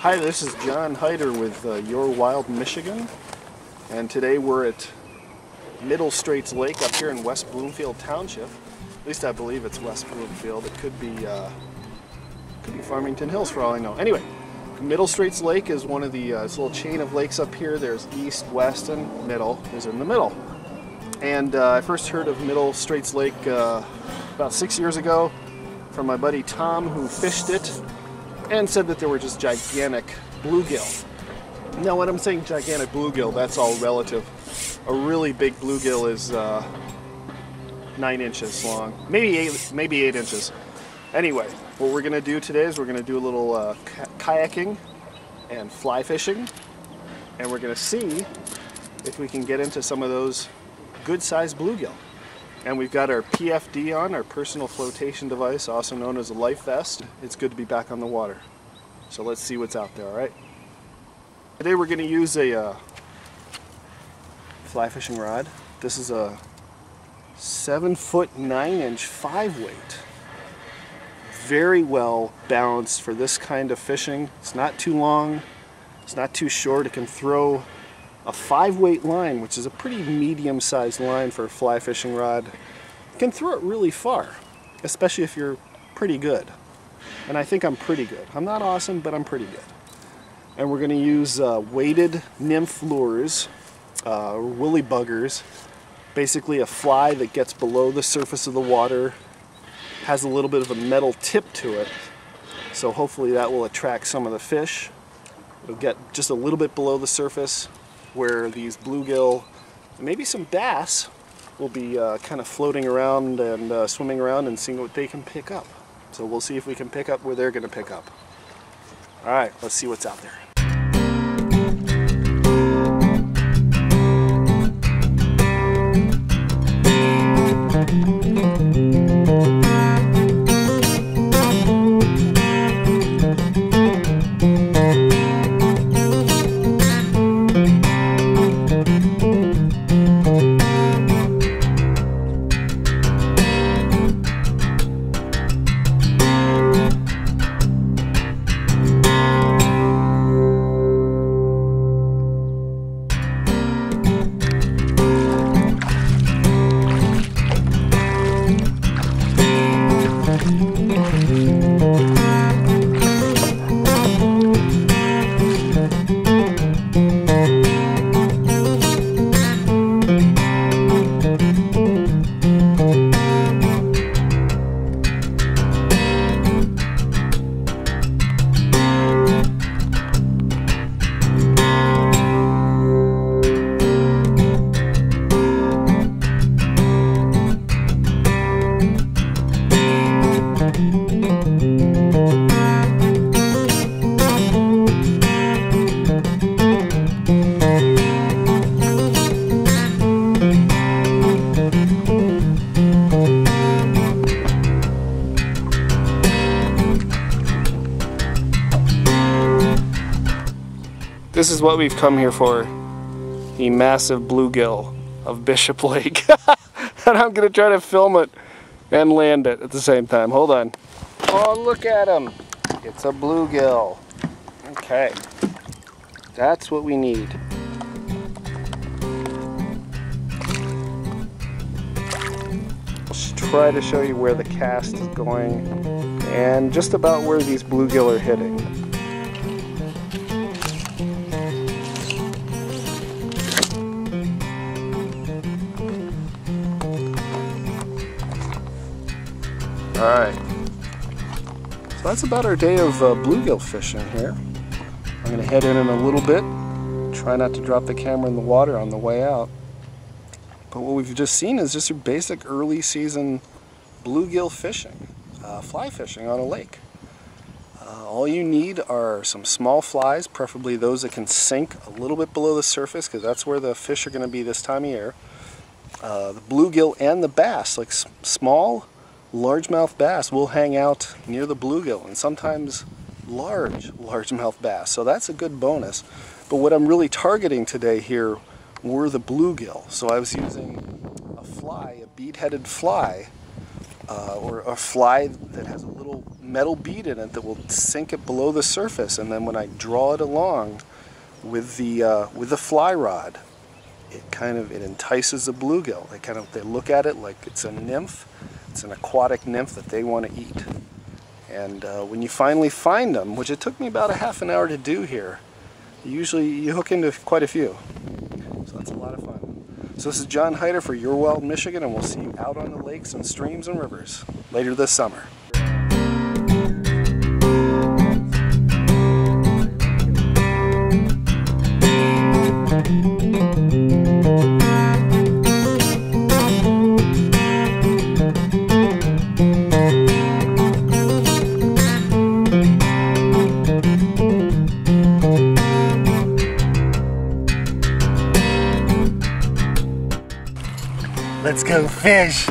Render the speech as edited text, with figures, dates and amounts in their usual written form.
Hi, this is John Hyder with Your Wild Michigan, and today we're at Middle Straits Lake up here in West Bloomfield Township. At least I believe it's West Bloomfield. It could be Farmington Hills for all I know. Anyway, Middle Straits Lake is one of the this little chain of lakes up here. There's east, west, and middle is in the middle. And I first heard of Middle Straits Lake about 6 years ago from my buddy Tom, who fished it and said that there were just gigantic bluegill. Now when I'm saying gigantic bluegill, that's all relative. A really big bluegill is 9 inches long, maybe 8 inches. Anyway, what we're gonna do today is we're gonna do a little kayaking and fly fishing, and we're gonna see if we can get into some of those good-sized bluegill. And we've got our PFD on, our personal flotation device, also known as a life vest. It's good to be back on the water. So let's see what's out there, all right? Today we're going to use a fly fishing rod. This is a 7-foot 9-inch 5-weight. Very well balanced for this kind of fishing. It's not too long, it's not too short. It can throw a 5-weight line, which is a pretty medium-sized line for a fly fishing rod. You can throw it really far, especially if you're pretty good. And I think I'm pretty good. I'm not awesome, but I'm pretty good. And we're going to use weighted nymph lures, woolly buggers. Basically a fly that gets below the surface of the water, has a little bit of a metal tip to it. So hopefully that will attract some of the fish. It'll get just a little bit below the surface, where these bluegill, maybe some bass, will be kind of floating around and swimming around and seeing what they can pick up. So we'll see if we can pick up where they're going to pick up. All right, let's see what's out there. This is what we've come here for, the massive bluegill of Bishop Lake. And I'm going to try to film it and land it at the same time. Hold on. Oh, look at him. It's a bluegill. Okay. That's what we need. Let's try to show you where the cast is going and just about where these bluegill are hitting. Alright, so that's about our day of bluegill fishing here. I'm going to head in a little bit, try not to drop the camera in the water on the way out. But what we've just seen is just your basic early season bluegill fishing, fly fishing on a lake. All you need are some small flies, preferably those that can sink a little bit below the surface, because that's where the fish are going to be this time of year. The bluegill and the bass, like small largemouth bass, will hang out near the bluegill, and sometimes largemouth bass, so that's a good bonus. But what I'm really targeting today here were the bluegill. So I was using a fly, a bead-headed fly, or a fly that has a little metal bead in it that will sink it below the surface, and then when I draw it along with the fly rod, it entices the bluegill. They look at it like it's a nymph. It's an aquatic nymph that they want to eat. And when you finally find them, which it took me about a half an hour to do here, usually you hook into quite a few. So that's a lot of fun. So this is John Hyder for Your Wild Michigan, and we'll see you out on the lakes and streams and rivers later this summer. Let's go fish!